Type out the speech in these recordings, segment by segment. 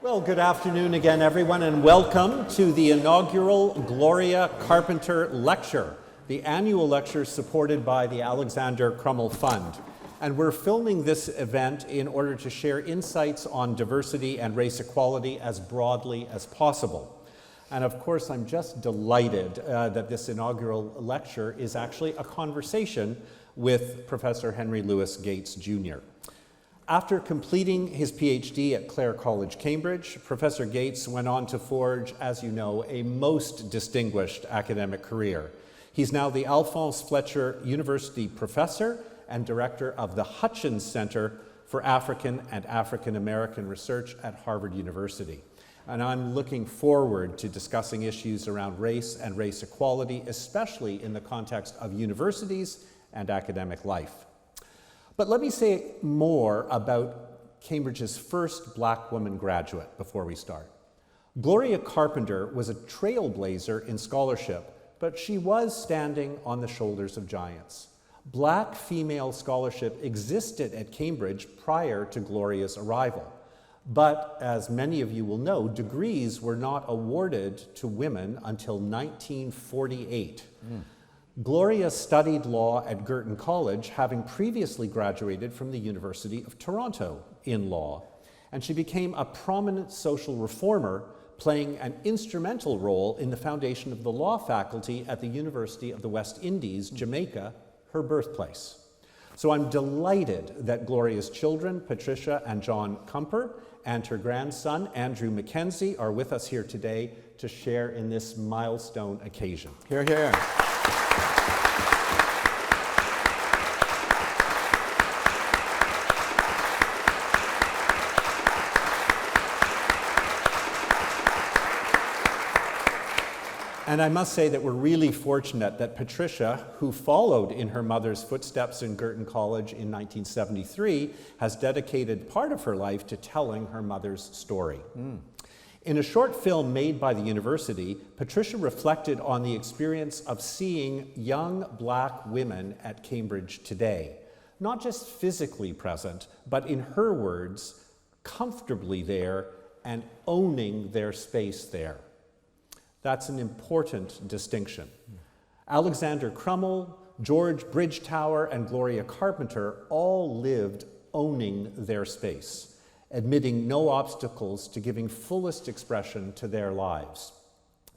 Well, good afternoon again, everyone, and welcome to the inaugural Gloria Carpenter Lecture, the annual lecture supported by the Alexander Crummell Fund. And we're filming this event in order to share insights on diversity and race equality as broadly as possible. And of course, I'm just delighted that this inaugural lecture is actually a conversation with Professor Henry Louis Gates, Jr. After completing his PhD at Clare College, Cambridge, Professor Gates went on to forge, as you know, a most distinguished academic career. He's now the Alphonse Fletcher University Professor and Director of the Hutchins Center for African and African American Research at Harvard University. And I'm looking forward to discussing issues around race and race equality, especially in the context of universities and academic life. But let me say more about Cambridge's first black woman graduate before we start. Gloria Carpenter was a trailblazer in scholarship, but she was standing on the shoulders of giants. Black female scholarship existed at Cambridge prior to Gloria's arrival. But as many of you will know, degrees were not awarded to women until 1948. Gloria studied law at Girton College, having previously graduated from the University of Toronto in law. And she became a prominent social reformer, playing an instrumental role in the foundation of the law faculty at the University of the West Indies, Jamaica, her birthplace. So I'm delighted that Gloria's children, Patricia and John Kumper, and her grandson, Andrew Mackenzie, are with us here today to share in this milestone occasion. Hear, hear. And I must say that we're really fortunate that Patricia, who followed in her mother's footsteps in Girton College in 1973, has dedicated part of her life to telling her mother's story. In a short film made by the university, Patricia reflected on the experience of seeing young black women at Cambridge today, not just physically present, but in her words, comfortably there and owning their space there. That's an important distinction. Alexander Crummell, George Bridgetower, and Gloria Carpenter all lived owning their space, admitting no obstacles to giving fullest expression to their lives.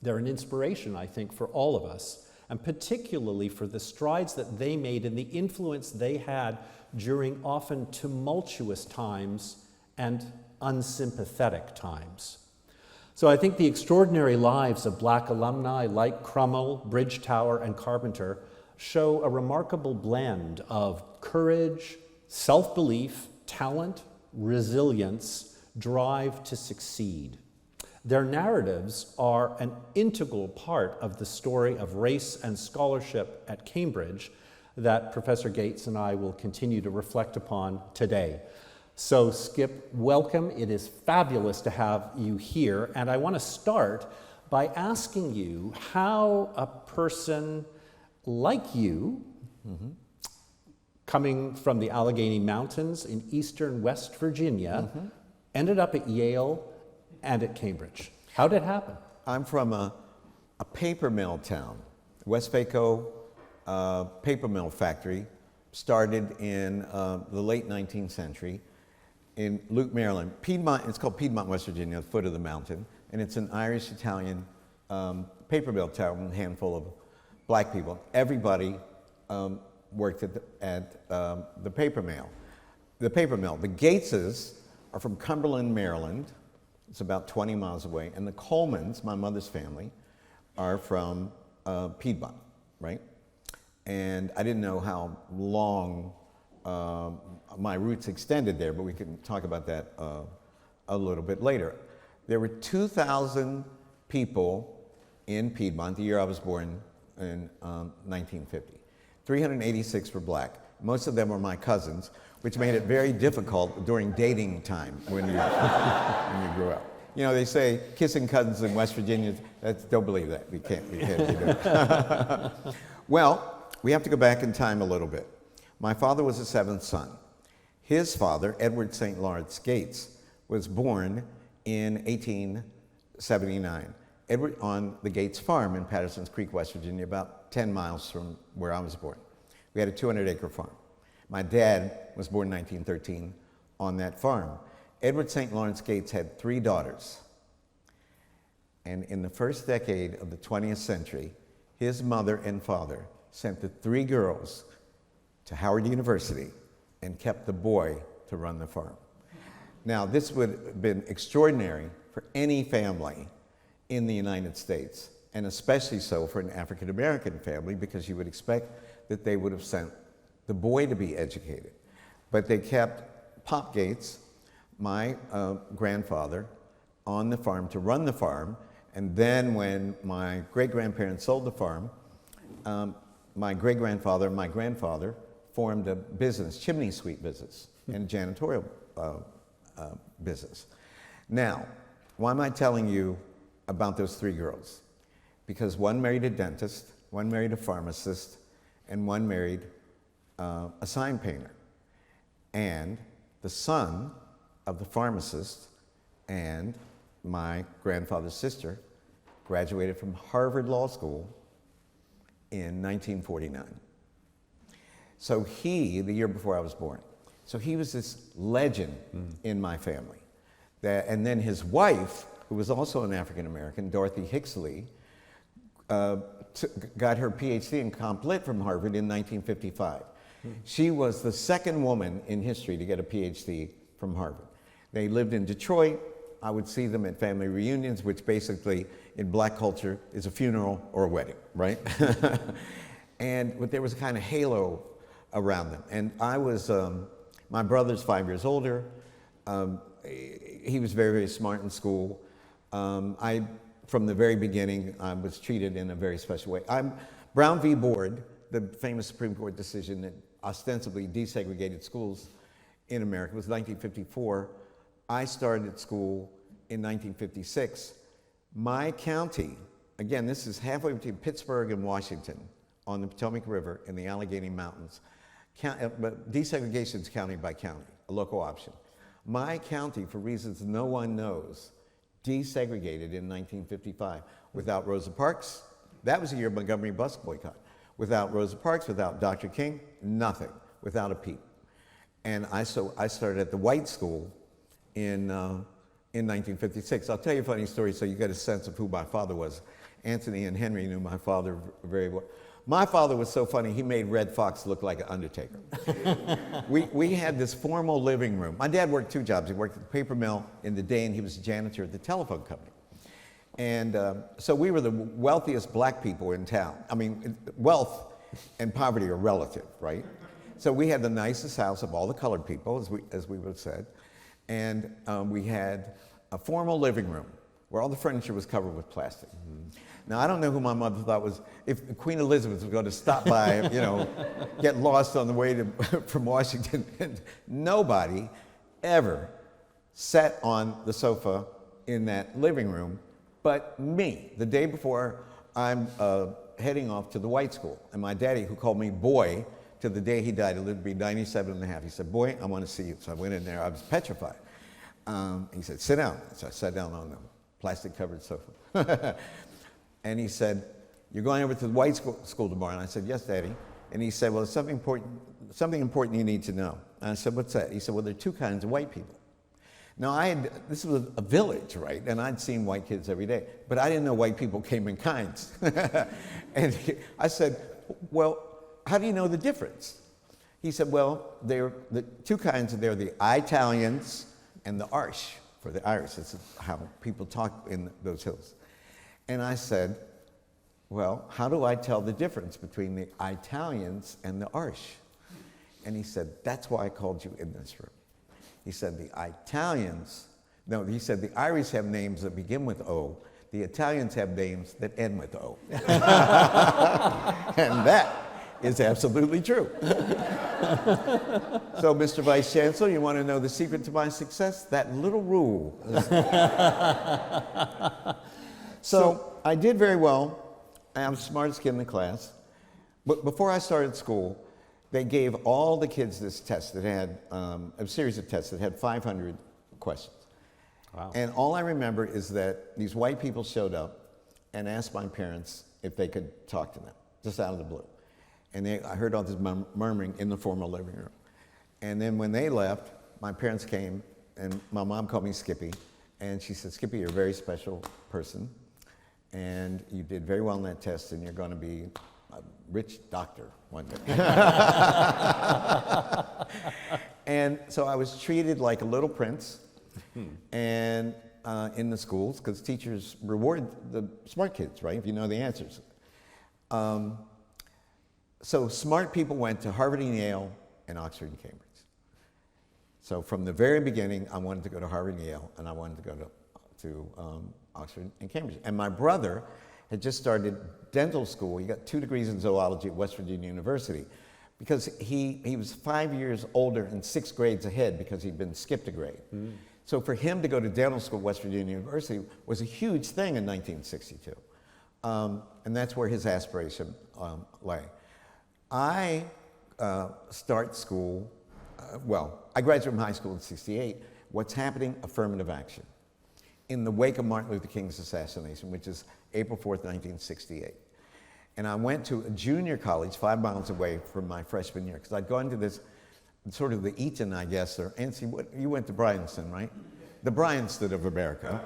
They're an inspiration, I think, for all of us, and particularly for the strides that they made and the influence they had during often tumultuous times and unsympathetic times. So I think the extraordinary lives of black alumni like Crummell, Bridgetower, and Carpenter show a remarkable blend of courage, self-belief, talent, resilience, drive to succeed. Their narratives are an integral part of the story of race and scholarship at Cambridge that Professor Gates and I will continue to reflect upon today. So Skip, welcome. It is fabulous to have you here. And I want to start by asking you how a person like you, coming from the Allegheny Mountains in eastern West Virginia, ended up at Yale and at Cambridge. How did it happen? I'm from a paper mill town. Westvaco paper mill factory started in the late 19th century. In Luke, Maryland. Piedmont, it's called Piedmont, West Virginia, the foot of the mountain, and it's an Irish-Italian paper mill town, a handful of black people. Everybody worked at the paper mill. The Gateses are from Cumberland, Maryland. It's about 20 miles away, and the Colemans, my mother's family, are from Piedmont, right? And I didn't know how long my roots extended there, but we can talk about that a little bit later. There were 2,000 people in Piedmont the year I was born in 1950. 386 were black. Most of them were my cousins, which made it very difficult during dating time when you grew up. You know, they say kissing cousins in West Virginia, don't believe that. We can't do that. Well, we have to go back in time a little bit. My father was the seventh son. His father, Edward St. Lawrence Gates, was born in 1879. Edward on the Gates Farm in Patterson's Creek, West Virginia, about 10 miles from where I was born. We had a 200-acre farm. My dad was born in 1913 on that farm. Edward St. Lawrence Gates had 3 daughters. And in the first decade of the 20th century, his mother and father sent the 3 girls to Howard University and kept the boy to run the farm. Now, this would have been extraordinary for any family in the United States, and especially so for an African-American family, because you would expect that they would have sent the boy to be educated. But they kept Pop Gates, my grandfather, on the farm to run the farm, and then when my great-grandparents sold the farm, my great-grandfather and my grandfather formed a business, chimney sweep business, and janitorial business. Now, why am I telling you about those 3 girls? Because one married a dentist, one married a pharmacist, and one married a sign painter. And the son of the pharmacist and my grandfather's sister graduated from Harvard Law School in 1949. So he, the year before I was born, so he was this legend in my family. And then his wife, who was also an African American, Dorothy Hicksley, got her PhD in Comp Lit from Harvard in 1955. She was the second woman in history to get a PhD from Harvard. They lived in Detroit. I would see them at family reunions, which basically in black culture is a funeral or a wedding, right? But there was a kind of halo around them. And I was, my brother's 5 years older. He was very, very smart in school. From the very beginning, I was treated in a very special way. Brown v. Board, the famous Supreme Court decision that ostensibly desegregated schools in America, was 1954. I started school in 1956. My county, again, this is halfway between Pittsburgh and Washington on the Potomac River in the Allegheny Mountains. But desegregation is county by county, a local option. My county, for reasons no one knows, desegregated in 1955. Without Rosa Parks, that was the year of Montgomery bus boycott. Without Rosa Parks, without Dr. King, nothing, without a peep. And I started at the white school in 1956. I'll tell you a funny story so you get a sense of who my father was. Anthony and Henry knew my father very well. My father was so funny, he made Red Fox look like an undertaker. we had this formal living room. My dad worked 2 jobs. He worked at the paper mill in the day, and he was a janitor at the telephone company. And so we were the wealthiest black people in town. I mean, wealth and poverty are relative, right? So we had the nicest house of all the colored people, as we would have said. And we had a formal living room where all the furniture was covered with plastic. Now, I don't know who my mother thought was, if Queen Elizabeth was going to stop by, you know, get lost on the way from Washington. And nobody ever sat on the sofa in that living room but me. The day before, I'm heading off to the white school. And my daddy, who called me boy to the day he died, he lived to be 97 and a half. He said, boy, I want to see you. So I went in there. I was petrified. He said, sit down. So I sat down on the plastic-covered sofa. And he said, you're going over to the white school tomorrow? And I said, yes, Daddy. And he said, well, there's something important you need to know. And I said, what's that? He said, well, there are 2 kinds of white people. Now, this was a village, right? And I'd seen white kids every day. But I didn't know white people came in kinds. And I said, well, how do you know the difference? He said, well, they're the 2 kinds. They're the Italians and the Arsh, for the Irish. That's how people talk in those hills. And I said, well, how do I tell the difference between the Italians and the Arsh? And he said, that's why I called you in this room. He said, the Irish have names that begin with O. The Italians have names that end with O. And that is absolutely true. So, Mr. Vice Chancellor, you want to know the secret to my success? That little rule. So I did very well. I was the smartest kid in the class. But before I started school, they gave all the kids this test that had a series of tests that had 500 questions. Wow. And all I remember is that these white people showed up and asked my parents if they could talk to them, just out of the blue. And I heard all this murmuring in the formal living room. And then when they left, my parents came, and my mom called me Skippy. And she said, Skippy, you're a very special person. And you did very well in that test, and you're going to be a rich doctor one day. And so I was treated like a little prince. And in the schools, because teachers reward the smart kids, right, if you know the answers. So smart people went to Harvard and Yale and Oxford and Cambridge. So from the very beginning, I wanted to go to Harvard and Yale, and I wanted to go to Oxford and Cambridge. And my brother had just started dental school. He got 2 degrees in zoology at West Virginia University, because he was 5 years older and 6 grades ahead because he'd been skipped a grade. So for him to go to dental school at West Virginia University was a huge thing in 1962. And that's where his aspiration lay. I start school, I graduated from high school in '68. What's happening? Affirmative action. In the wake of Martin Luther King's assassination, which is April 4th, 1968. And I went to a junior college 5 miles away from my freshman year, because I'd gone to this sort of the Eton, I guess, or NC, you went to Bryanston, right? The Bryanston of America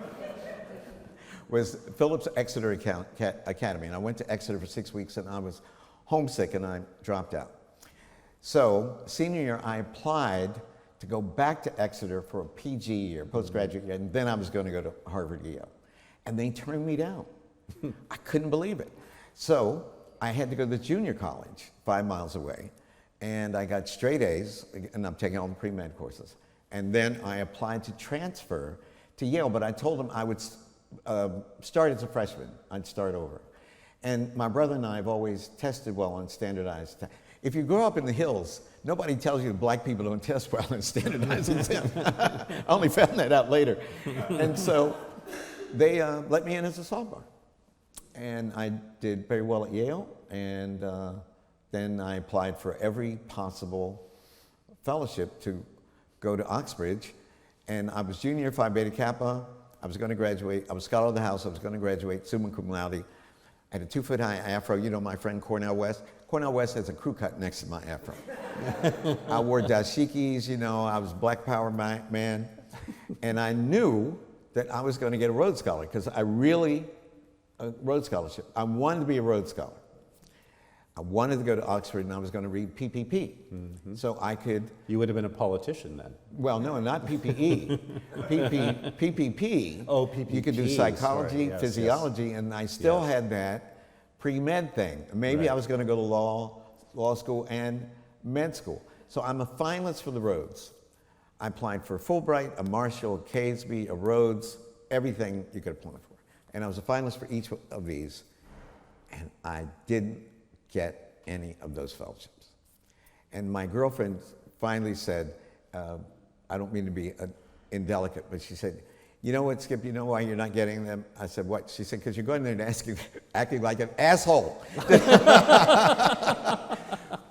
was Phillips Exeter Academy. And I went to Exeter for 6 weeks, and I was homesick, and I dropped out. So senior year, I applied to go back to Exeter for a PG year, postgraduate year, and then I was going to go to Harvard Yale. And they turned me down. I couldn't believe it. So I had to go to the junior college 5 miles away. And I got straight A's, and I'm taking all the pre-med courses. And then I applied to transfer to Yale, but I told them I would start as a freshman. I'd start over. And my brother and I have always tested well on standardized tests. If you grow up in the hills, nobody tells you black people don't test well on standardized exams. I only found that out later. And so they let me in as a sophomore. And I did very well at Yale, and then I applied for every possible fellowship to go to Oxbridge. And I was junior Phi Beta Kappa. I was going to graduate. I was Scholar of the House. I was going to graduate summa cum laude. I had a 2-foot-high afro. You know my friend Cornell West? Cornell West has a crew cut next to my afro. I wore dashikis, you know, I was Black Power man. And I knew that I was going to get a Rhodes Scholar, because I really, a Rhodes Scholarship. I wanted to be a Rhodes Scholar. I wanted to go to Oxford, and I was going to read PPP. So I could... You would have been a politician then. Well, no, not PPE. PPP. Oh, PPP. You could do psychology, yes, physiology, and I still had that pre-med thing. Maybe I was going to go to law school and med school. So I'm a finalist for the Rhodes. I applied for a Fulbright, a Marshall, a Caseby, a Rhodes, everything you could apply for. And I was a finalist for each of these, and I didn't get any of those fellowships. And my girlfriend finally said, I don't mean to be indelicate, but she said, you know what, Skip, you know why you're not getting them? I said, what? She said, because you're going there and acting like an asshole.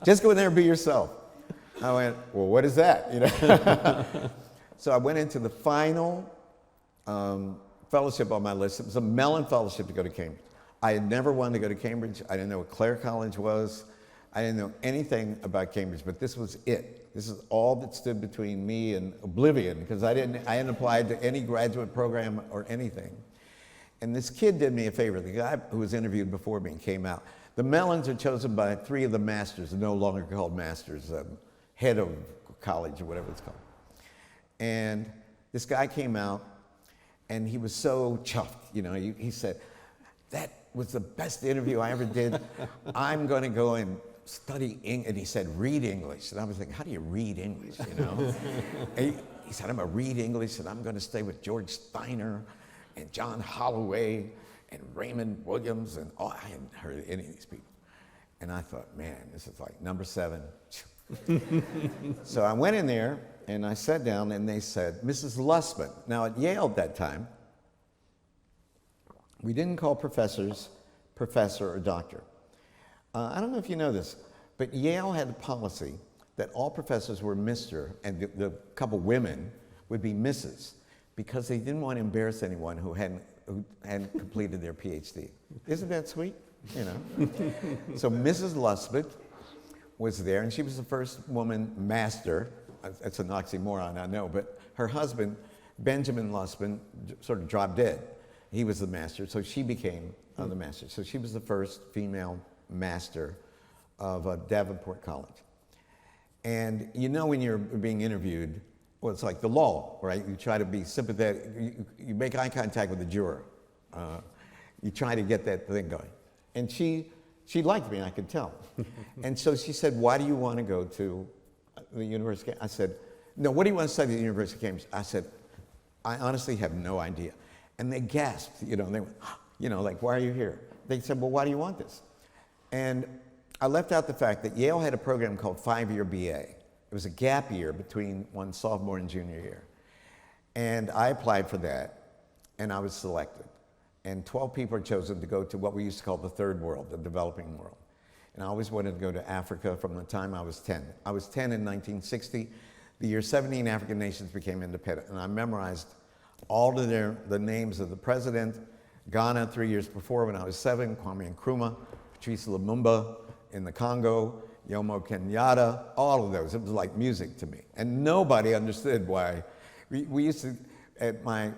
Just go in there and be yourself. I went, well, what is that? You know? So I went into the final fellowship on my list. It was a Mellon Fellowship to go to Cambridge. I had never wanted to go to Cambridge. I didn't know what Clare College was. I didn't know anything about Cambridge, but this was it. This is all that stood between me and oblivion, because I hadn't applied to any graduate program or anything. And this kid did me a favor. The guy who was interviewed before me came out. The Mellons are chosen by 3 of the masters, no longer called masters, head of college or whatever it's called. And this guy came out, and he was so chuffed. You know, he said, that was the best interview I ever did. I'm going to go and study English. And he said, read English. And I was thinking, how do you read English, you know? And he said, I'm going to read English, and I'm going to stay with George Steiner and John Holloway and Raymond Williams. And I hadn't heard of any of these people. And I thought, man, this is like number 7. So I went in there, and I sat down, and they said, Mrs. Lussman. Now, at Yale at that time, we didn't call professors professor or doctor. I don't know if you know this, but Yale had a policy that all professors were Mr., and the couple women would be Mrs., because they didn't want to embarrass anyone who hadn't completed their PhD. Isn't that sweet? You know. So Mrs. Lusbet was there, and she was the first woman master. That's an oxymoron, I know, but her husband, Benjamin Lusbet, sort of dropped dead. He was the master, so she became the master. So she was the first female master of Davenport College. And you know when you're being interviewed, well, it's like the law, right? You try to be sympathetic. You make eye contact with the juror. You try to get that thing going. And she liked me, I could tell. And so she said, why do you want to go to the University? I said, no, what do you want to study at the University of Cambridge? I said, I honestly have no idea. And they gasped, you know, and they went, you know, like, why are you here? They said, well, why do you want this? And I left out the fact that Yale had a program called 5-year BA. It was a gap year between one sophomore and junior year. And I applied for that, and I was selected. And 12 people are chosen to go to what we used to call the third world, the developing world. And I always wanted to go to Africa from the time I was 10. I was 10 in 1960. The year 17 African nations became independent, and I memorized all of the names of the president. Ghana 3 years before when I was 7, Kwame Nkrumah, Patrice Lumumba in the Congo, Jomo Kenyatta, all of those. It was like music to me. And nobody understood why. We used to, at my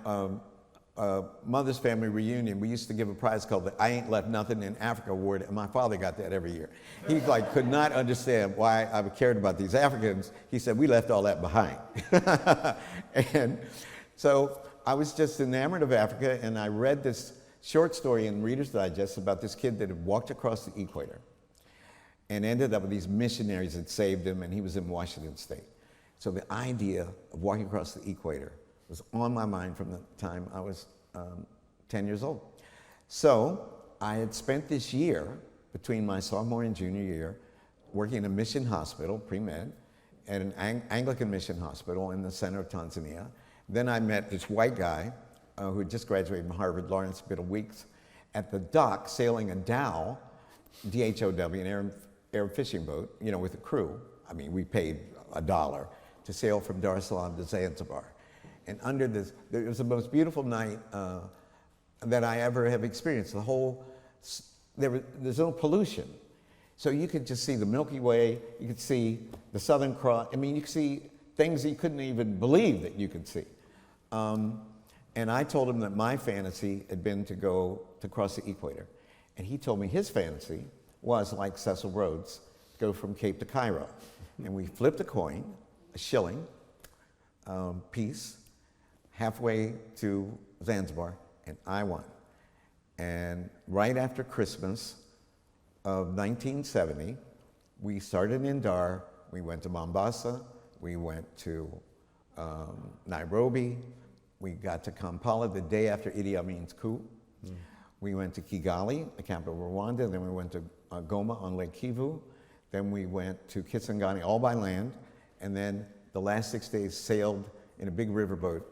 mother's family reunion, we used to give a prize called the I Ain't Left Nothing in Africa Award, and my father got that every year. He like could not understand why I cared about these Africans. He said, we left all that behind. And so I was just enamored of Africa, and I read this short story in Reader's Digest about this kid that had walked across the equator and ended up with these missionaries that saved him, and he was in Washington State. So the idea of walking across the equator was on my mind from the time I was 10 years old. So I had spent this year, between my sophomore and junior year, working in a mission hospital, pre-med, at an Anglican mission hospital in the center of Tanzania. Then I met this white guy who had just graduated from Harvard, Lawrence Biddle Weeks, at the dock sailing a dhow, D-H-O-W, an Arab fishing boat, you know, with a crew. I mean, we paid $1 to sail from Dar es Salaam to Zanzibar. And under this, it was the most beautiful night that I ever have experienced. The whole, there's no pollution. So you could just see the Milky Way, you could see the Southern Cross. I mean, you could see things that you couldn't even believe that you could see. And I told him that my fantasy had been to cross the equator. And he told me his fantasy was, like Cecil Rhodes, go from Cape to Cairo. And we flipped a coin, a shilling piece, halfway to Zanzibar, and I won. And right after Christmas of 1970, we started in Dar, we went to Mombasa, we went to Nairobi, we got to Kampala the day after Idi Amin's coup. We went to Kigali, the capital of Rwanda, then we went to Goma on Lake Kivu, then we went to Kisangani, all by land, and then the last 6 days sailed in a big riverboat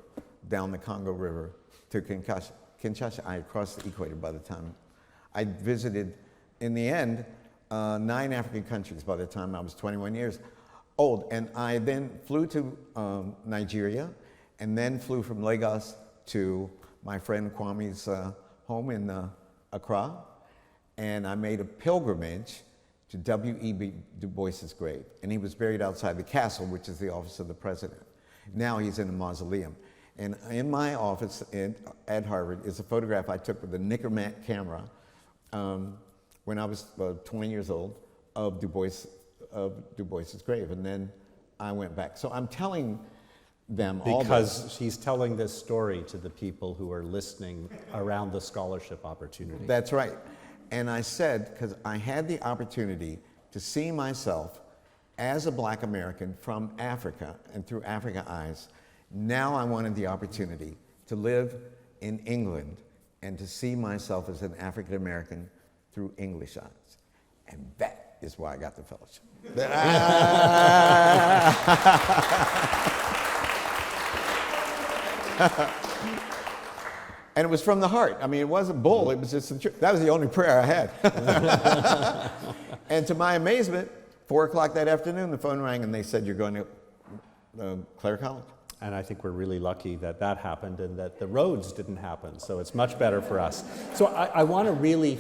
down the Congo River to Kinshasa. I had crossed the equator by the time. I visited, in the end, 9 African countries by the time I was 21 years old. And I then flew to Nigeria, and then flew from Lagos to my friend Kwame's home in Accra. And I made a pilgrimage to W.E.B. Du Bois's grave. And he was buried outside the castle, which is the office of the president. Now he's in a mausoleum. And in my office at Harvard is a photograph I took with a Nickermac camera when I was 20 years old of Du Bois's grave. And then I went back. So I'm telling them all this. Because he's telling this story to the people who are listening around the scholarship opportunity. That's right. And I said, because I had the opportunity to see myself as a Black American from Africa and through Africa eyes, now I wanted the opportunity to live in England and to see myself as an African American through English eyes. And that is why I got the fellowship. And it was from the heart. I mean, it wasn't bull, it was just the truth. That was the only prayer I had. And to my amazement, 4 o'clock that afternoon, the phone rang and they said, you're going to Clare College. And I think we're really lucky that that happened and that the roads didn't happen. So it's much better for us. So I want to really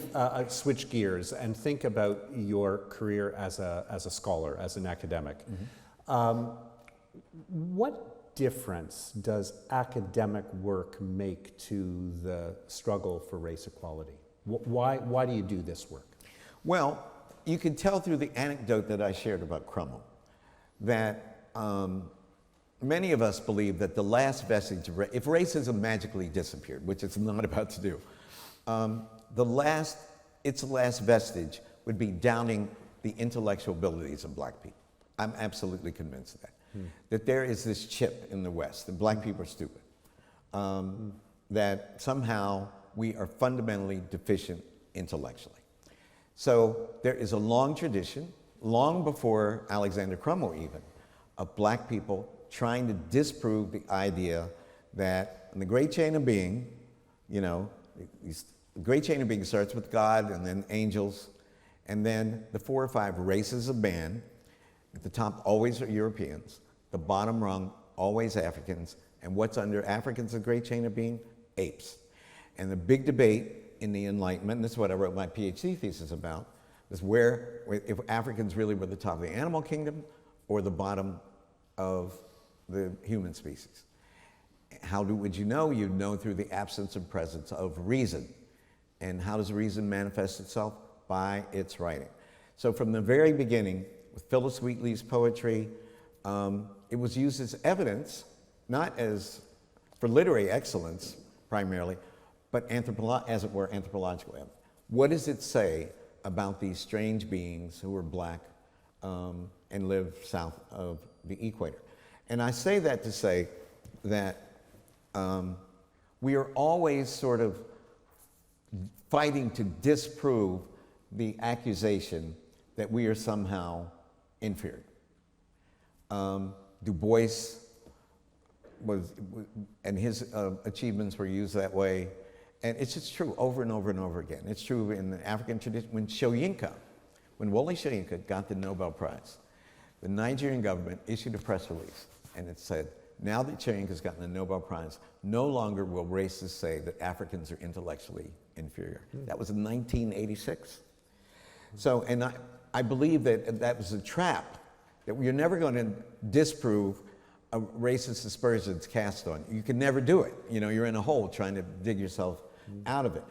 switch gears and think about your career as a scholar, as an academic. What difference does academic work make to the struggle for race equality? Why do you do this work? Well, you can tell through the anecdote that I shared about Crummell that many of us believe that the last vestige of if racism magically disappeared, which it's not about to do, its last vestige would be downing the intellectual abilities of black people. I'm absolutely convinced of that. That there is this chip in the West, that black people are stupid, that somehow we are fundamentally deficient intellectually. So there is a long tradition, long before Alexander Crummell even, of black people trying to disprove the idea that in the great chain of being, the great chain of being starts with God and then angels, and then the 4 or 5 races of man. At the top always are Europeans, the bottom rung always Africans, and what's under Africans, the great chain of being? Apes. And the big debate in the Enlightenment, and this is what I wrote my PhD thesis about, is if Africans really were the top of the animal kingdom or the bottom of the human species. How would you know? You'd know through the absence and presence of reason. And how does reason manifest itself? By its writing. So from the very beginning, with Phyllis Wheatley's poetry, it was used as evidence, not as for literary excellence primarily, but as it were, anthropological evidence. What does it say about these strange beings who are black and live south of the equator? And I say that to say that we are always sort of fighting to disprove the accusation that we are somehow inferior. Du Bois and his achievements were used that way. And it's just true over and over and over again. It's true in the African tradition. When Wole Soyinka got the Nobel Prize, the Nigerian government issued a press release, and it said, now that Soyinka's gotten the Nobel Prize, no longer will racists say that Africans are intellectually inferior. That was in 1986. So, and I believe that that was a trap, that you're never going to disprove a racist aspersions cast on you. You can never do it. You're in a hole trying to dig yourself out of it.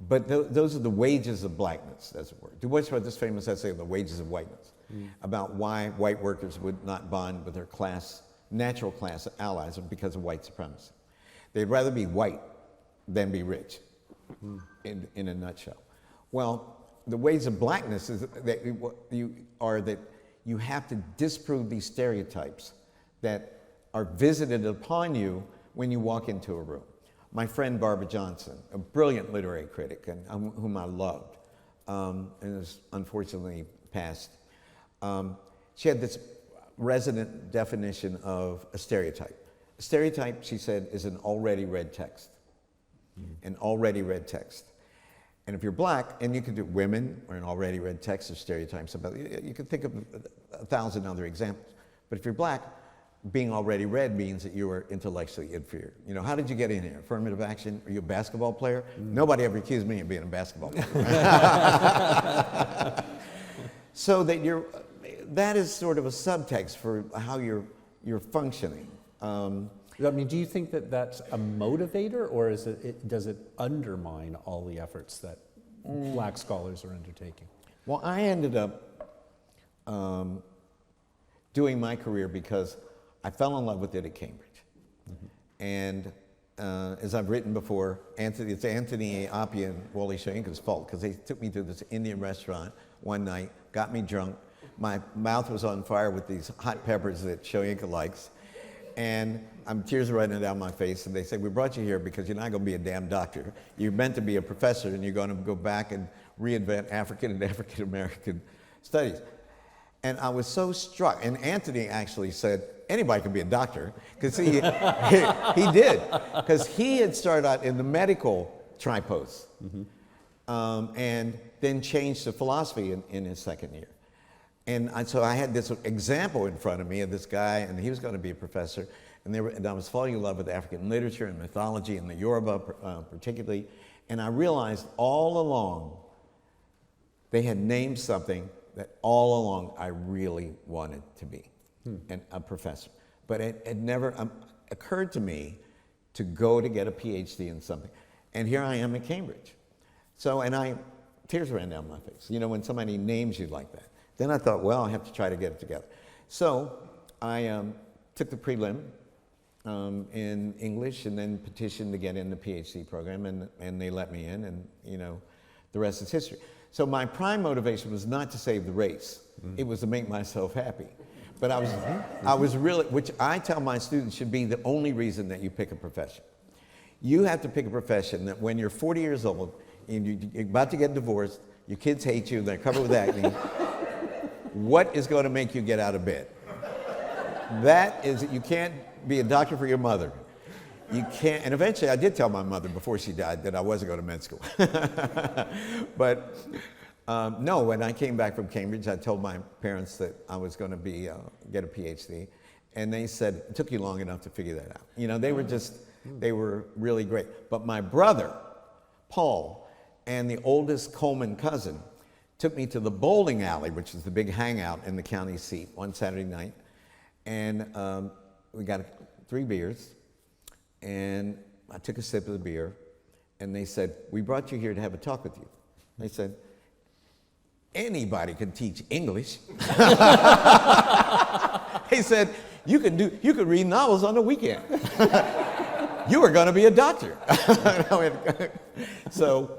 But those are the wages of blackness, as it were. Du Bois wrote this famous essay on the wages of whiteness, about why white workers would not bond with their natural class allies because of white supremacy. They'd rather be white than be rich, in a nutshell. Well, the ways of blackness is that you have to disprove these stereotypes that are visited upon you when you walk into a room. My friend Barbara Johnson, a brilliant literary critic and whom I loved, and is unfortunately passed, she had this resonant definition of a stereotype. A stereotype, she said, is an already read text. An already read text. And if you're black, and you could do women or an already read text of stereotypes about, you could think of 1,000 other examples. But if you're black, being already read means that you are intellectually inferior. How did you get in here? Affirmative action? Are you a basketball player? Nobody ever accused me of being a basketball player. So that is sort of a subtext for how you're functioning. Do you think that that's a motivator, or does it undermine all the efforts that black scholars are undertaking? Well, I ended up doing my career because I fell in love with it at Cambridge. And as I've written before, it's Anthony Appiah and Wole Soyinka's fault, because they took me to this Indian restaurant one night, got me drunk. My mouth was on fire with these hot peppers that Soyinka likes. And tears are running down my face, and they say, we brought you here because you're not going to be a damn doctor. You're meant to be a professor, and you're going to go back and reinvent African and African-American studies. And I was so struck, and Anthony actually said, anybody can be a doctor, because he did, because he had started out in the medical tripos, and then changed to philosophy in his second year. So I had this example in front of me of this guy, and he was going to be a professor, and I was falling in love with African literature and mythology, and the Yoruba particularly, and I realized all along they had named something that all along I really wanted to be, and a professor. But it never occurred to me to go to get a PhD in something. And here I am at Cambridge. So, tears ran down my face, you know, when somebody names you like that. Then I thought, well, I have to try to get it together. So I took the prelim in English and then petitioned to get in the PhD program, and they let me in, and, you know, the rest is history. So my prime motivation was not to save the race. It was to make myself happy. But I was really, which I tell my students should be the only reason that you pick a profession. You have to pick a profession that when you're 40 years old and you're about to get divorced, your kids hate you, they're covered with acne, what is going to make you get out of bed? That is, you can't be a doctor for your mother. You can't, and eventually I did tell my mother before she died that I wasn't going to med school. But no, when I came back from Cambridge, I told my parents that I was going to get a PhD, and they said, it took you long enough to figure that out. You know, they were really great. But my brother, Paul, and the oldest Coleman cousin took me to the bowling alley, which is the big hangout in the county seat, one Saturday night, and we got 3 beers, and I took a sip of the beer, and they said, we brought you here to have a talk with you. They said, anybody can teach English. He said, you could read novels on the weekend. You were going to be a doctor. So,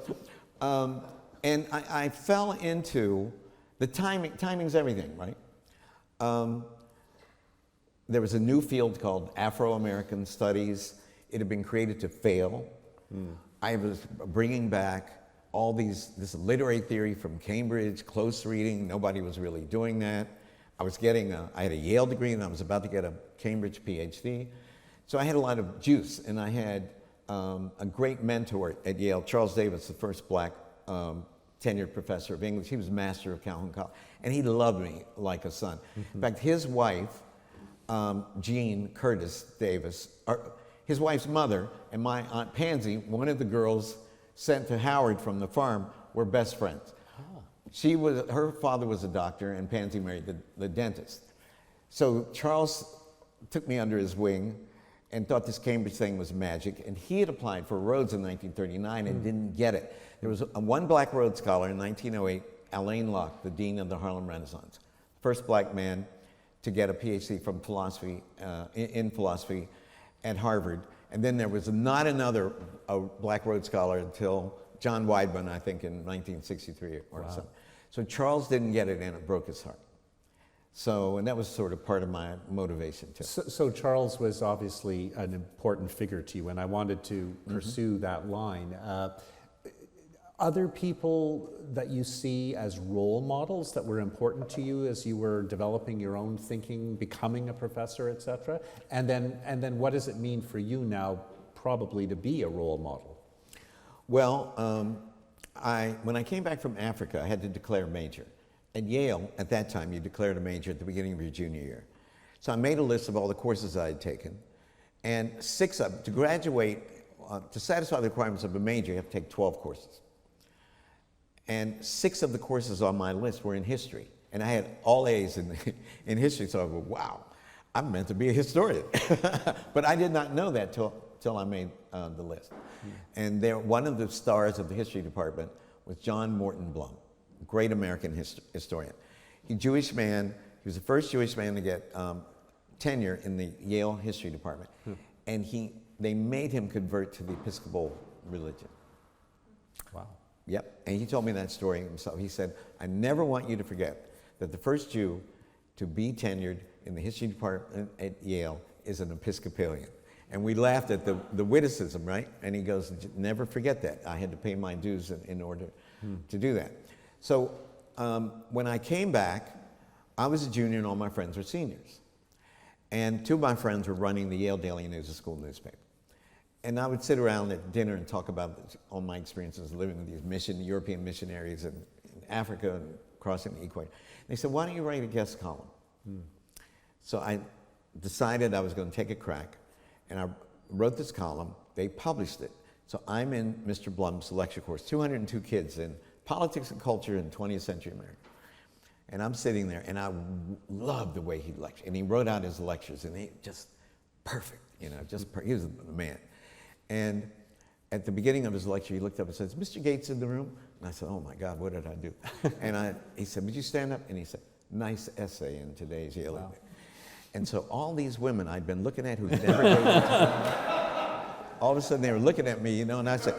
and I fell into the timing's everything, right? There was a new field called Afro-American Studies. It had been created to fail. I was bringing back all this literary theory from Cambridge, close reading. Nobody was really doing that. I had a Yale degree, and I was about to get a Cambridge PhD. So I had a lot of juice, and I had a great mentor at Yale, Charles Davis, the first black tenured professor of English. He was master of Calhoun College, and he loved me like a son. In fact, his wife, Jean Curtis Davis, his wife's mother and my Aunt Pansy, one of the girls sent to Howard from the farm, were best friends. Her father was a doctor, and Pansy married the dentist. So Charles took me under his wing and thought this Cambridge thing was magic, and he had applied for Rhodes in 1939 and didn't get it. There was one black Rhodes Scholar in 1908, Alain Locke, the dean of the Harlem Renaissance, first black man to get a PhD from philosophy, in philosophy at Harvard. And then there was not another black Rhodes Scholar until John Weidman, I think, in 1963 or something. So Charles didn't get it, and it broke his heart. So, and that was sort of part of my motivation too. So Charles was obviously an important figure to you, and I wanted to pursue that line. Other people that you see as role models that were important to you as you were developing your own thinking, becoming a professor, et cetera? And then what does it mean for you now probably to be a role model? Well, when I came back from Africa, I had to declare a major. At Yale, at that time, you declared a major at the beginning of your junior year. So I made a list of all the courses I had taken, and to graduate, to satisfy the requirements of a major, you have to take 12 courses. And 6 of the courses on my list were in history. And I had all A's in history, so I go, wow, I'm meant to be a historian. But I did not know that till I made the list. And one of the stars of the history department was John Morton Blum, a great American historian. He's a Jewish man. He was the first Jewish man to get tenure in the Yale history department. And they made him convert to the Episcopal religion. Wow. Yep, and he told me that story himself. He said, I never want you to forget that the first Jew to be tenured in the history department at Yale is an Episcopalian. And we laughed at the witticism, right? And he goes, never forget that. I had to pay my dues in order to do that. So when I came back, I was a junior and all my friends were seniors. And 2 of my friends were running the Yale Daily News, a school newspaper. And I would sit around at dinner and talk about all my experiences living with these European missionaries in Africa and crossing the equator. They said, why don't you write a guest column? So I decided I was going to take a crack, and I wrote this column. They published it. So I'm in Mr. Blum's lecture course, 202 kids in politics and culture in 20th century America. And I'm sitting there, and I loved the way he lectured. And he wrote out his lectures, and he just perfect, he was the man. And at the beginning of his lecture, he looked up and said, is Mr. Gates in the room? And I said, oh my God, what did I do? And he said, would you stand up? And he said, nice essay in today's Yale. Wow. And so all these women I'd been looking at who never gave it to me, all of a sudden they were looking at me, and I said,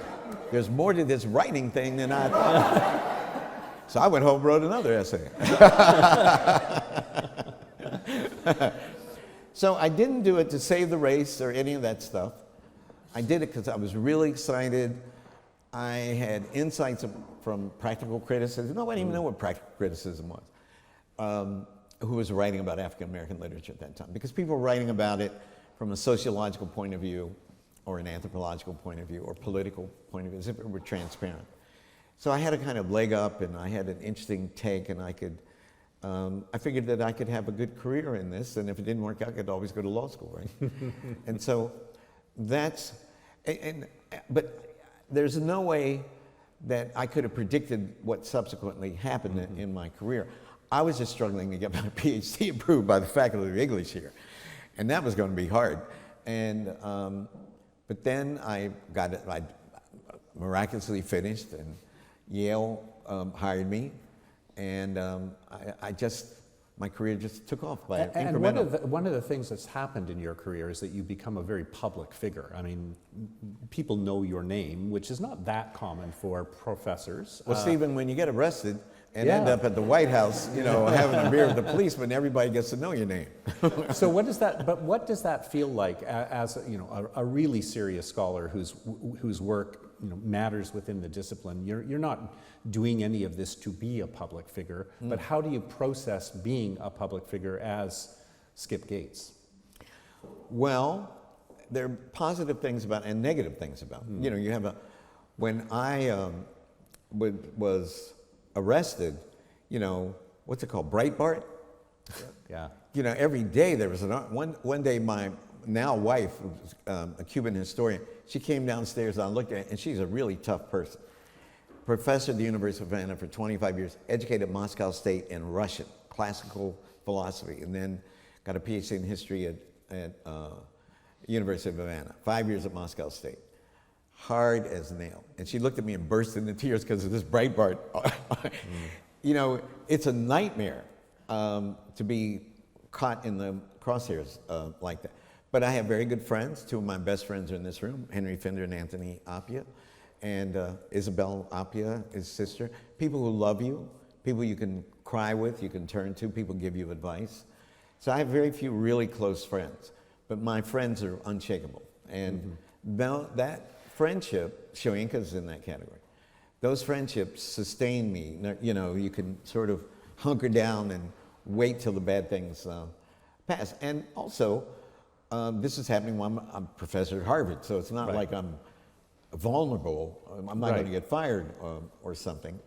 there's more to this writing thing than I thought. So I went home and wrote another essay. So I didn't do it to save the race or any of that stuff. I did it because I was really excited. I had insights from practical criticism. Nobody even knew what practical criticism was. Who was writing about African American literature at that time. Because people were writing about it from a sociological point of view, or an anthropological point of view, or political point of view, as if it were transparent. So I had a kind of leg up, and I had an interesting take, and I figured that I could have a good career in this, and if it didn't work out, I could always go to law school, right? And so but there's no way that I could have predicted what subsequently happened in my career. I was just struggling to get my PhD approved by the Faculty of English here, and that was going to be hard. And but then I got it. I miraculously finished, and Yale hired me, and my career just took off by incremental. And one of the things that's happened in your career is that you become a very public figure. I mean, people know your name, which is not that common for professors. Well, Stephen, when you get arrested and end up at the White House, having a beer with the policeman, everybody gets to know your name. So what does that feel like as a really serious scholar whose work matters within the discipline? You're not doing any of this to be a public figure, but how do you process being a public figure as Skip Gates? Well, there are positive things about and negative things about. You have when I was arrested, what's it called, Breitbart? Yeah. Every day there was one day my now wife, a Cuban historian, she came downstairs, I looked at her, and she's a really tough person. Professor at the University of Havana for 25 years, educated at Moscow State in Russian, classical philosophy, and then got a PhD in history at University of Havana, 5 years at Moscow State. Hard as nail. And she looked at me and burst into tears because of this Breitbart. It's a nightmare to be caught in the crosshairs like that. But I have very good friends. Two of my best friends are in this room, Henry Finder and Anthony Appia, and Isabel Appia, his sister. People who love you, people you can cry with, you can turn to, people give you advice. So I have very few really close friends, but my friends are unshakable. And that friendship, Shoyinka's in that category. Those friendships sustain me. You can sort of hunker down and wait till the bad things pass. And also, this is happening while I'm a professor at Harvard, so it's not like I'm vulnerable. I'm not going to get fired or something.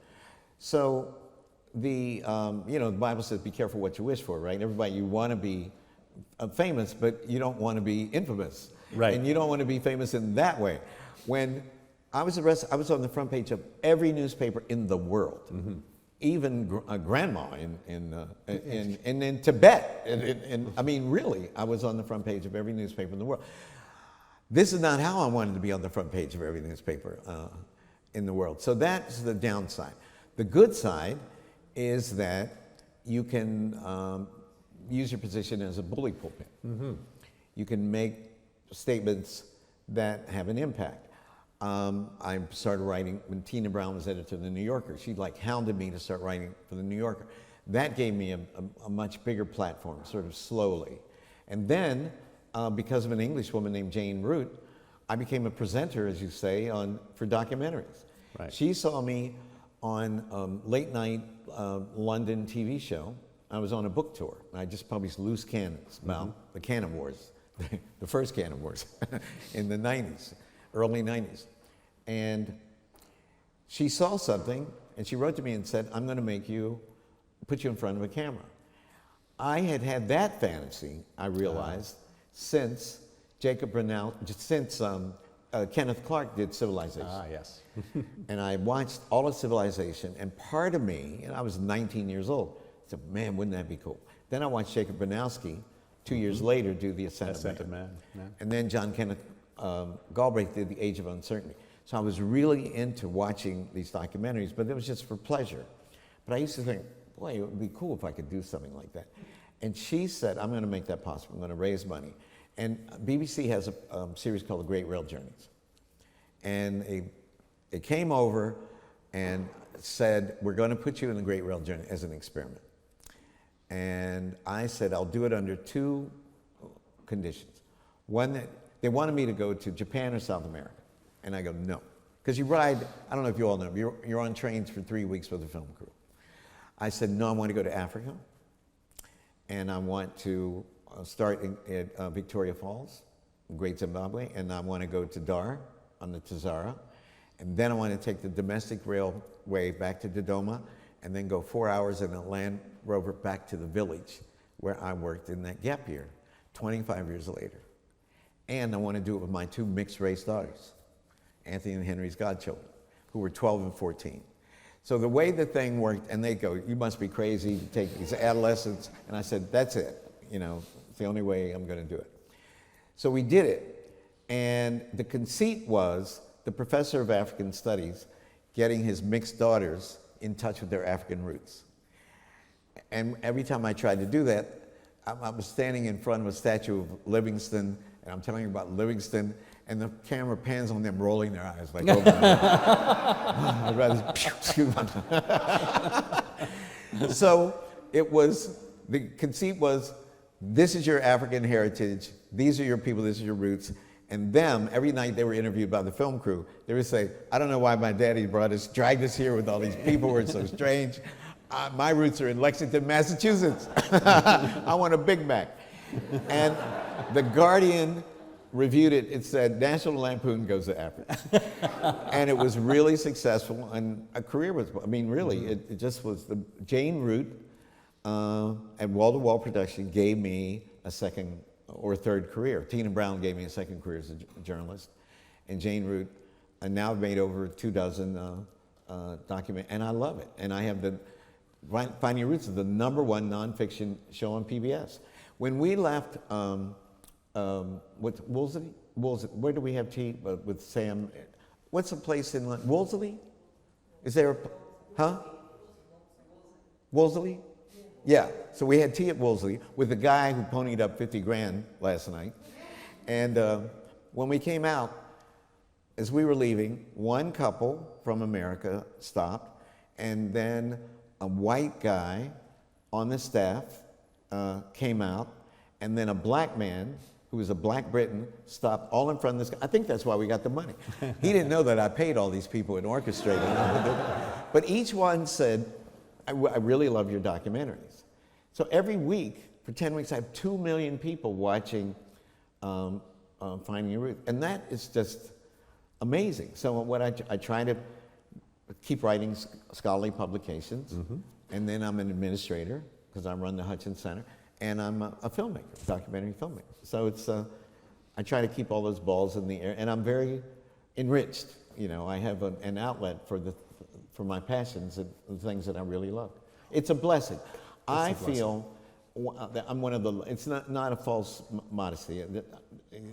So the Bible says, "Be careful what you wish for." Right? Everybody, you want to be famous, but you don't want to be infamous. Right. And you don't want to be famous in that way. When I was arrested, I was on the front page of every newspaper in the world. Even grandma in Tibet. And I mean, really, I was on the front page of every newspaper in the world. This is not how I wanted to be on the front page of every newspaper in the world. So that's the downside. The good side is that you can use your position as a bully pulpit. You can make statements that have an impact. I started writing when Tina Brown was editor of The New Yorker. She hounded me to start writing for The New Yorker. That gave me a much bigger platform, sort of slowly. And then, because of an English woman named Jane Root, I became a presenter, as you say, for documentaries. Right. She saw me on late night London TV show. I was on a book tour. I just published Loose Cannons about the Cannon Wars, the first Cannon Wars in the 90s. Early 90s. And she saw something, and she wrote to me and said, I'm going to make you put you in front of a camera. I had had that fantasy, I realized, since Kenneth Clark did Civilization. Ah, yes. And I watched all of Civilization, and part of me, and I was 19 years old, said, man, wouldn't that be cool? Then I watched Jacob Bronowski 2 years later do The Ascent of Man. Yeah. And then John Kenneth Galbraith did The Age of Uncertainty. So I was really into watching these documentaries, but it was just for pleasure. But I used to think, boy, it would be cool if I could do something like that. And she said, I'm going to make that possible. I'm going to raise money. And BBC has a series called The Great Rail Journeys. And they came over and said, we're going to put you in the Great Rail Journey as an experiment. And I said, I'll do it under two conditions. One, that they wanted me to go to Japan or South America. And I go, no. Because you ride, I don't know if you all know, you're on trains for 3 weeks with a film crew. I said, no, I want to go to Africa. And I want to start at Victoria Falls, Great Zimbabwe. And I want to go to Dar on the Tazara. And then I want to take the domestic railway back to Dodoma and then go 4 hours in a Land Rover back to the village where I worked in that gap year, 25 years later. And I want to do it with my two mixed race daughters, Anthony and Henry's godchildren, who were 12 and 14. So the way the thing worked, and they go, you must be crazy to take these adolescents. And I said, that's it. You know, it's the only way I'm going to do it. So we did it. And the conceit was the professor of African studies getting his mixed daughters in touch with their African roots. And every time I tried to do that, I was standing in front of a statue of Livingston, and I'm telling you about Livingston, and the camera pans on them rolling their eyes like, oh my God. So it was, the conceit was, this is your African heritage, these are your people, this is your roots. And them, every night they were interviewed by the film crew, they would say, I don't know why my daddy dragged us here with all these people, we're so strange. My roots are in Lexington, Massachusetts. I want a Big Mac. And The Guardian reviewed it. It said, National Lampoon goes to Africa. And it was really successful, and a career was, I mean, really, it just was. Jane Root at Wall to Wall Production gave me a second or third career. Tina Brown gave me a second career as a journalist. And Jane Root, and now I've made over 24 documentaries, and I love it. And I have Finding Your Roots is the #1 nonfiction show on PBS. When we left, Wolseley? Where do we have tea with Sam? What's the place in Wolseley? Is there Wolseley? Yeah, so we had tea at Wolseley with the guy who ponied up 50 grand last night. And when we came out, as we were leaving, one couple from America stopped, and then a white guy on the staff came out, and then a black man who was a black Briton stopped all in front of this guy. I think that's why we got the money. He didn't know that I paid all these people and orchestrated them. But each one said, I really love your documentaries. So every week, for 10 weeks, I have 2 million people watching Finding Your Roots. And that is just amazing. So what I try to keep writing scholarly publications, and then I'm an administrator, because I run the Hutchins Center, and I'm a filmmaker, documentary filmmaker. So it's, I try to keep all those balls in the air, and I'm very enriched. You know, I have an outlet for my passions and the things that I really love. It's a blessing. I feel that I'm one of the, it's not a false modesty.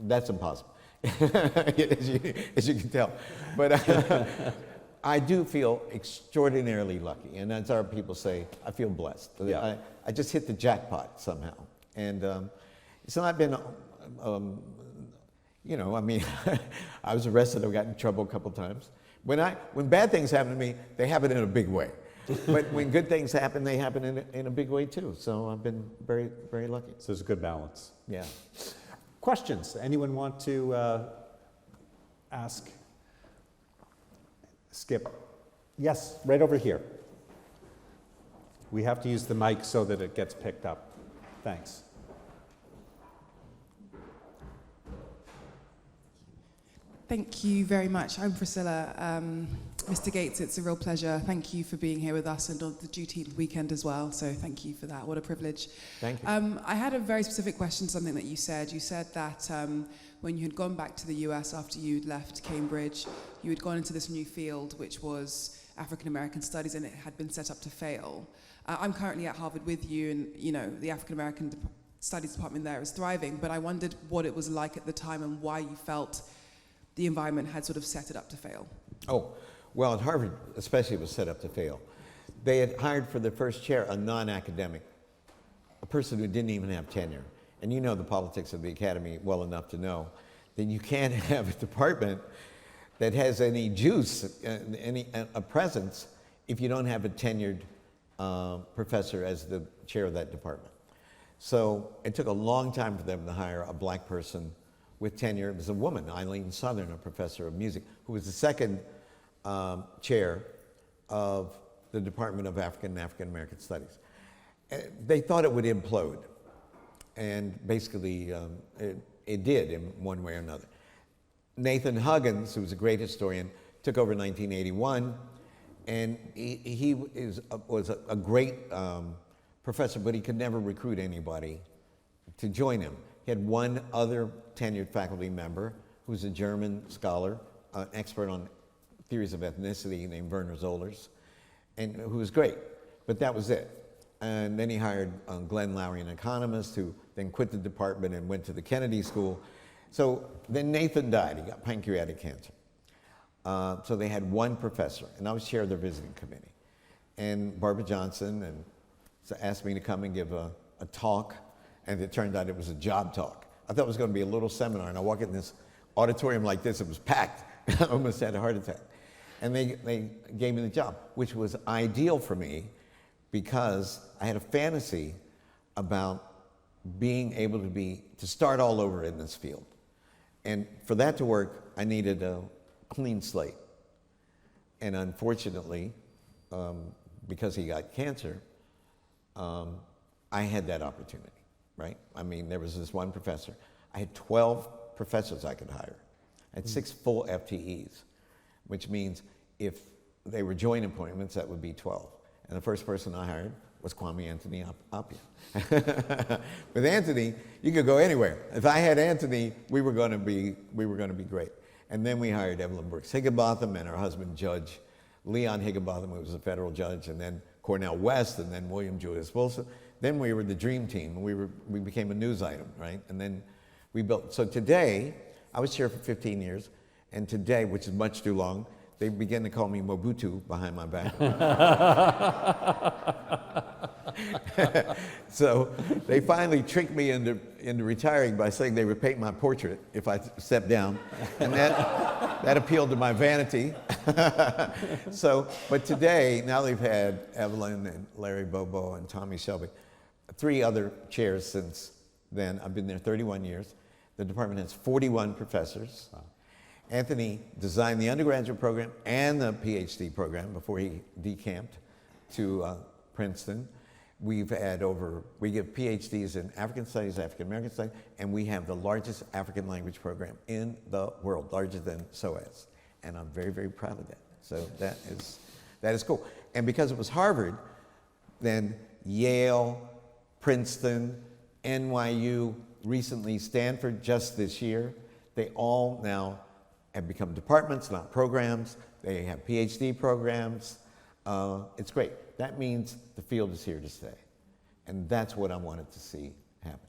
That's impossible, as you can tell. But I do feel extraordinarily lucky, and as our people say, I feel blessed. Yeah. I just hit the jackpot somehow. And it's not been, you know, I mean, I was arrested, I got in trouble a couple times. When bad things happen to me, they happen in a big way. But when good things happen, they happen in a big way too. So I've been very, very lucky. So there's a good balance. Yeah. Questions? Anyone want to ask? Skip. Yes, right over here. We have to use the mic so that it gets picked up. Thanks. Thank you very much. I'm Priscilla. Mr. Gates, it's a real pleasure. Thank you for being here with us and on the duty weekend as well. So thank you for that. What a privilege. Thank you. I had a very specific question, something that you said. You said that when you had gone back to the US after you'd left Cambridge, you had gone into this new field, which was African American studies, and it had been set up to fail. I'm currently at Harvard with you, and the African American studies department there is thriving, but I wondered what it was like at the time and why you felt the environment had sort of set it up to fail. Oh, well, at Harvard, especially, it was set up to fail. They had hired for their first chair a non-academic, a person who didn't even have tenure. And you know the politics of the academy well enough to know that you can't have a department that has any juice, a presence, if you don't have a tenured professor as the chair of that department. So it took a long time for them to hire a black person with tenure. It was a woman, Eileen Southern, a professor of music, who was the second chair of the Department of African and African American Studies. They thought it would implode, and basically it did in one way or another. Nathan Huggins, who was a great historian, took over in 1981, and he was a great professor, but he could never recruit anybody to join him. He had one other tenured faculty member who was a German scholar, an expert on theories of ethnicity named Werner Zollers, and who was great, but that was it. And then he hired Glenn Lowry, an economist, who then quit the department and went to the Kennedy School. So then Nathan died. He got pancreatic cancer. So they had one professor, and I was chair of their visiting committee. And Barbara Johnson asked me to come and give a talk, and it turned out it was a job talk. I thought it was going to be a little seminar, and I walk in this auditorium like this, it was packed. I almost had a heart attack. And they gave me the job, which was ideal for me because I had a fantasy about being able to start all over in this field. And for that to work, I needed a clean slate. And unfortunately, because he got cancer, I had that opportunity, right? I mean, there was this one professor. I had 12 professors I could hire. I had 6 full FTEs, which means if they were joint appointments, that would be 12. And the first person I hired was Kwame Anthony Appiah. With Anthony, you could go anywhere. If I had Anthony, we were going to be great. And then we hired Evelyn Brooks Higginbotham and her husband, Judge Leon Higginbotham, who was a federal judge, and then Cornell West, and then William Julius Wilson. Then we were the dream team. We became a news item, right? And then we built. So today, I was chair for 15 years, and today, which is much too long, they began to call me Mobutu behind my back. So they finally tricked me into retiring by saying they would paint my portrait if I stepped down, and that appealed to my vanity. So, but today, now they've had Evelyn and Larry Bobo and Tommy Shelby, 3 other chairs since then. I've been there 31 years. The department has 41 professors. Wow. Anthony designed the undergraduate program and the PhD program before he decamped to Princeton. We give PhDs in African Studies, African American Studies, and we have the largest African language program in the world, larger than SOAS. And I'm very, very proud of that. So that is cool. And because it was Harvard, then Yale, Princeton, NYU, recently Stanford just this year, they all now have become departments, not programs. They have PhD programs. It's great. That means the field is here to stay. And that's what I wanted to see happen.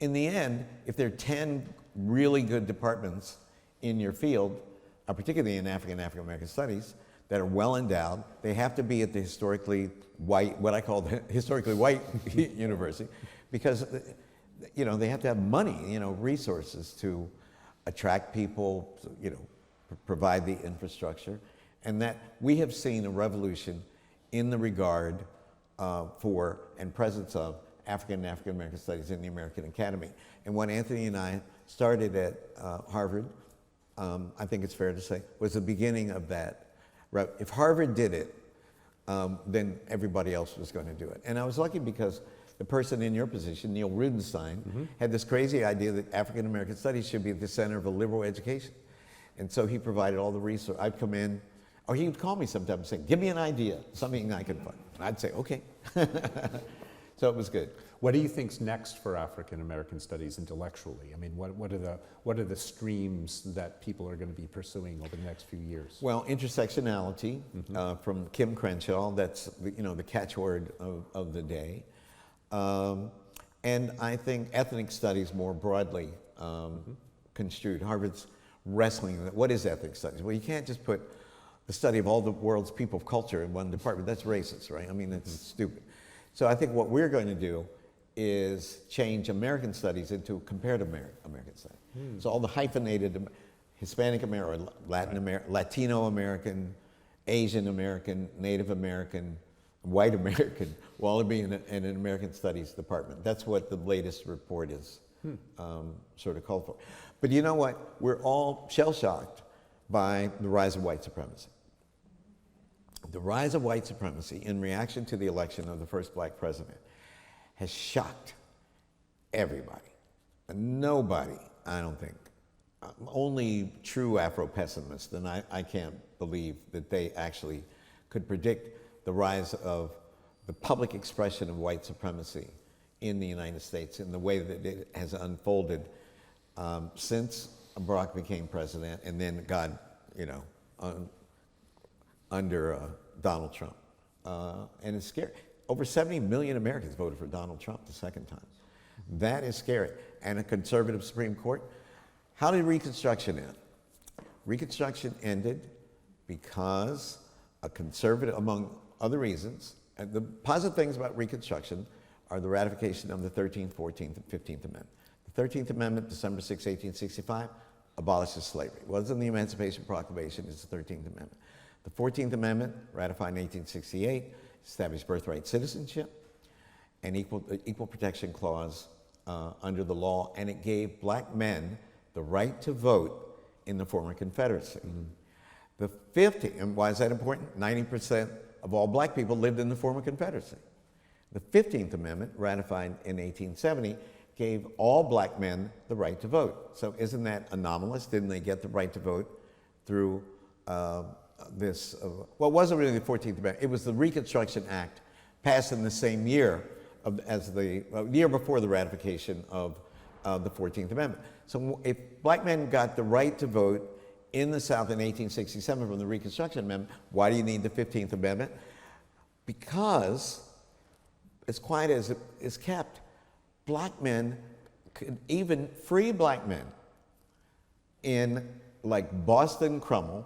In the end, if there are 10 really good departments in your field, particularly in African American Studies, that are well endowed, they have to be at the historically white, what I call the historically white university, because they have to have money, resources to attract people, provide the infrastructure, and that we have seen a revolution in the regard for and presence of African and African American Studies in the American Academy. And what Anthony and I started at Harvard, I think it's fair to say, was the beginning of that. Right? If Harvard did it, then everybody else was going to do it. And I was lucky because the person in your position, Neil Rudenstein, had this crazy idea that African American Studies should be at the center of a liberal education. And so he provided all the resources. I'd come in, Or he would call me sometimes and say, give me an idea, something I could fund. And I'd say, okay. So it was good. What do you think's next for African American studies intellectually? I mean, what are the streams that people are going to be pursuing over the next few years? Well, intersectionality from Kim Crenshaw, that's the catchword of the day. And I think ethnic studies more broadly construed. Harvard's wrestling with what is ethnic studies? Well, you can't just put the study of all the world's people of culture in one department. That's racist, right? I mean, it's stupid. So I think what we're going to do is change American studies into comparative American studies. So all the hyphenated Hispanic American, Latin American, Latino American, Asian American, Native American, white American will all be in an American Studies department. That's what the latest report is sort of called for. But you know what? We're all shell-shocked by the rise of white supremacy. The rise of white supremacy in reaction to the election of the first black president has shocked everybody. And nobody, I don't think, only true Afro-pessimists, and I can't believe that they actually could predict the rise of the public expression of white supremacy in the United States in the way that it has unfolded since Barack became president, and then God, under Donald Trump. And it's scary. Over 70 million Americans voted for Donald Trump the second time. That is scary. And a conservative Supreme Court. How did Reconstruction end? Reconstruction ended because a conservative, among other reasons, and the positive things about Reconstruction are the ratification of the 13th, 14th, and 15th Amendment. The 13th Amendment, December 6, 1865, abolishes slavery. It wasn't the Emancipation Proclamation, it's the 13th Amendment. The 14th Amendment, ratified in 1868, established birthright citizenship and equal protection clause under the law, and it gave black men the right to vote in the former Confederacy. The 15th, and why is that important? 90% of all black people lived in the former Confederacy. The 15th Amendment, ratified in 1870, gave all black men the right to vote. So isn't that anomalous? Didn't they get the right to vote through this, well, it wasn't really the 14th Amendment, it was the Reconstruction Act passed in the same year as the year before the ratification of the 14th Amendment. So if black men got the right to vote in the South in 1867 from the Reconstruction Amendment, why do you need the 15th Amendment? Because, as quiet as it is kept, black men, even free black men in like Boston Crummell,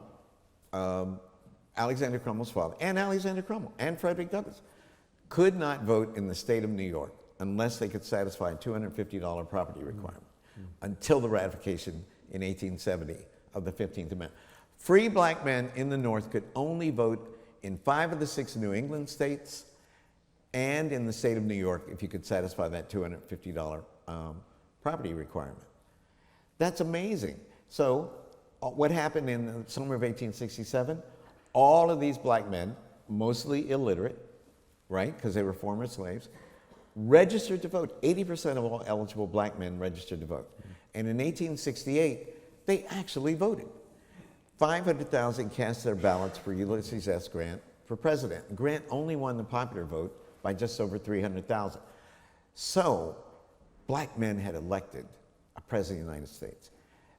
Alexander Crummell's father, and Alexander Crummell, and Frederick Douglass, could not vote in the state of New York unless they could satisfy a $250 property requirement until the ratification in 1870 of the 15th Amendment. Free black men in the North could only vote in 5 of the 6 New England states and in the state of New York if you could satisfy that $250 property requirement. That's amazing. So what happened in the summer of 1867? All of these black men, mostly illiterate, right, because they were former slaves, registered to vote. 80% of all eligible black men registered to vote. And in 1868, they actually voted. 500,000 cast their ballots for Ulysses S. Grant for president. Grant only won the popular vote by just over 300,000. So, black men had elected a president of the United States.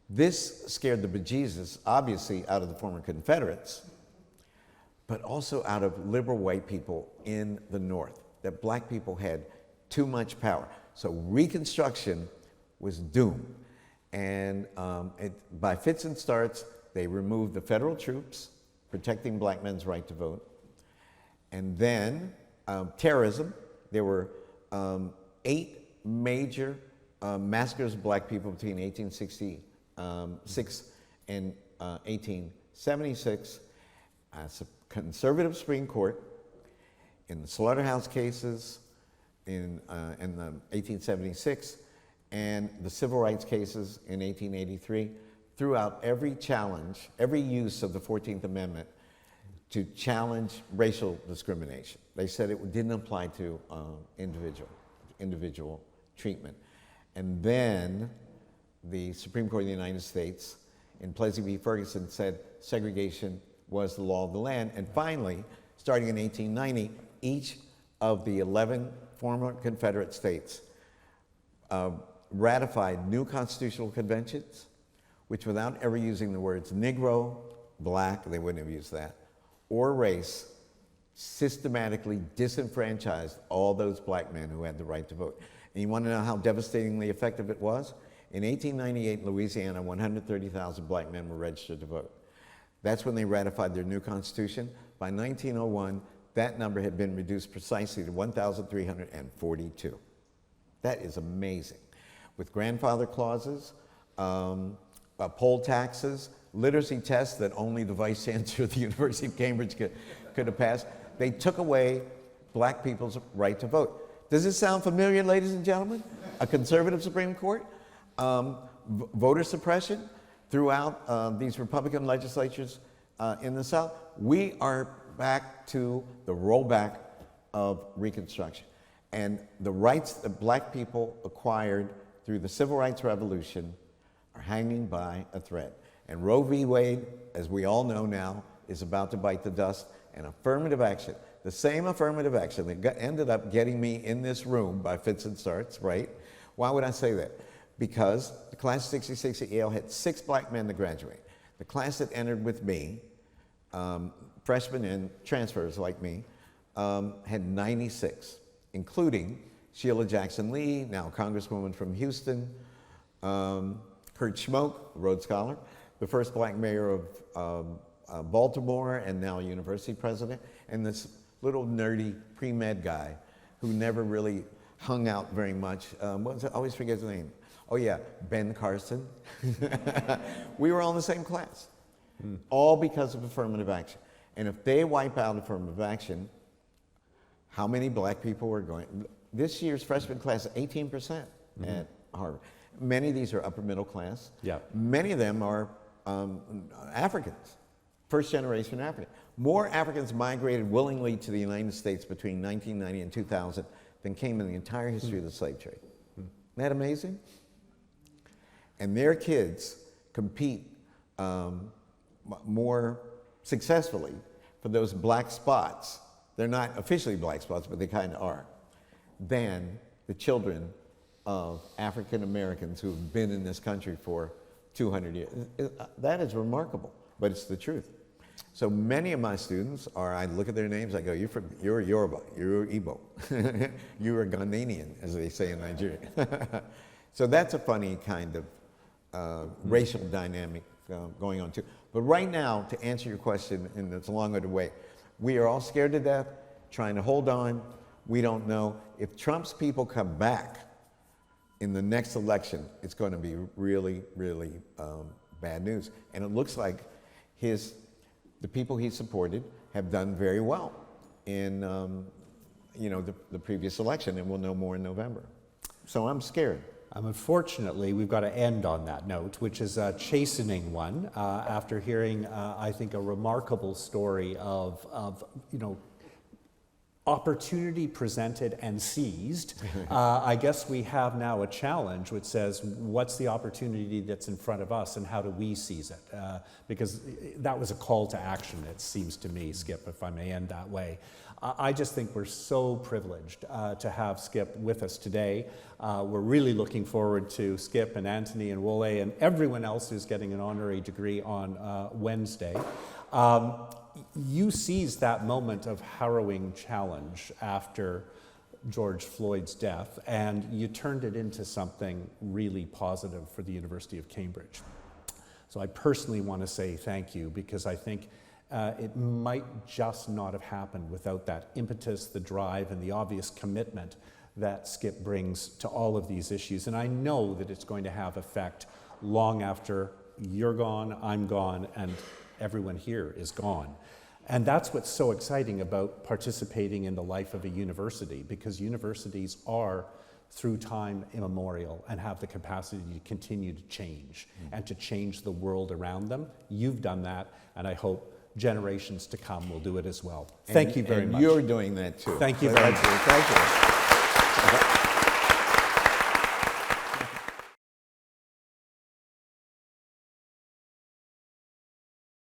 This scared the bejesus, obviously, out of the former Confederates, but also out of liberal white people in the North, that black people had too much power. So Reconstruction was doomed. And by fits and starts, they removed the federal troops, protecting black men's right to vote. And then terrorism. There were 8 major massacres of black people between 1866 and 1876. A conservative Supreme Court, in the slaughterhouse cases in 1876, and the civil rights cases in 1883, threw out every challenge, every use of the 14th Amendment to challenge racial discrimination. They said it didn't apply to individual treatment. And then the Supreme Court of the United States, in Plessy v. Ferguson, said segregation was the law of the land. And finally, starting in 1890, each of the 11 former Confederate states ratified new constitutional conventions, which without ever using the words Negro, black, they wouldn't have used that, or race, systematically disenfranchised all those black men who had the right to vote. And you want to know how devastatingly effective it was? In 1898, in Louisiana, 130,000 black men were registered to vote. That's when they ratified their new constitution. By 1901, that number had been reduced precisely to 1,342. That is amazing. With grandfather clauses, poll taxes, literacy tests that only the Vice-Chancellor of the University of Cambridge could have passed, they took away black people's right to vote. Does this sound familiar, ladies and gentlemen? A conservative Supreme Court? Voter suppression throughout these Republican legislatures in the South. We are back to the rollback of Reconstruction. And the rights that black people acquired through the Civil Rights Revolution are hanging by a thread. And Roe v. Wade, as we all know now, is about to bite the dust. And affirmative action, the same affirmative action that ended up getting me in this room by fits and starts, right? Why would I say that? Because the class of 66 at Yale had 6 black men to graduate. The class that entered with me, freshmen and transfers like me, had 96, including Sheila Jackson Lee, now Congresswoman from Houston, Kurt Schmoke, Rhodes Scholar, the first black mayor of Baltimore and now university president, and this little nerdy pre-med guy who never really hung out very much. What was it? I always forget his name. Oh yeah, Ben Carson. We were all in the same class, all because of affirmative action. And if they wipe out affirmative action, how many black people were going? This year's freshman class, 18% at Harvard. Many of these are upper middle class. Yeah. Many of them are Africans, first generation African. More Africans migrated willingly to the United States between 1990 and 2000 than came in the entire history of the slave trade. Isn't that amazing? And their kids compete more successfully for those black spots. They're not officially black spots, but they kind of are, than the children of African Americans who've been in this country for 200 years. That is remarkable, but it's the truth. So many of my students are, I look at their names, I go, you're Yoruba, you're Igbo, you're a Ghanaian, as they say in Nigeria. So that's a funny kind of racial dynamic going on too. But right now, to answer your question in this long-winded way, we are all scared to death, trying to hold on. We don't know. If Trump's people come back in the next election, it's going to be really, really bad news. And it looks like the people he supported have done very well in the previous election, and we'll know more in November. So I'm scared. Unfortunately, we've got to end on that note, which is a chastening one, after hearing, I think, a remarkable story of opportunity presented and seized. I guess we have now a challenge which says, what's the opportunity that's in front of us and how do we seize it? Because that was a call to action, it seems to me, Skip, if I may end that way. I just think we're so privileged to have Skip with us today. We're really looking forward to Skip and Anthony and Wole and everyone else who's getting an honorary degree on Wednesday. You seized that moment of harrowing challenge after George Floyd's death, and you turned it into something really positive for the University of Cambridge. So I personally want to say thank you, because I think it might just not have happened without that impetus, the drive, and the obvious commitment that Skip brings to all of these issues. And I know that it's going to have effect long after you're gone, I'm gone, and everyone here is gone. And that's what's so exciting about participating in the life of a university, because universities are, through time immemorial, and have the capacity to continue to change and to change the world around them. You've done that, and I hope generations to come will do it as well. Thank you very much. And you're doing that too. Thank you very much. Thank you.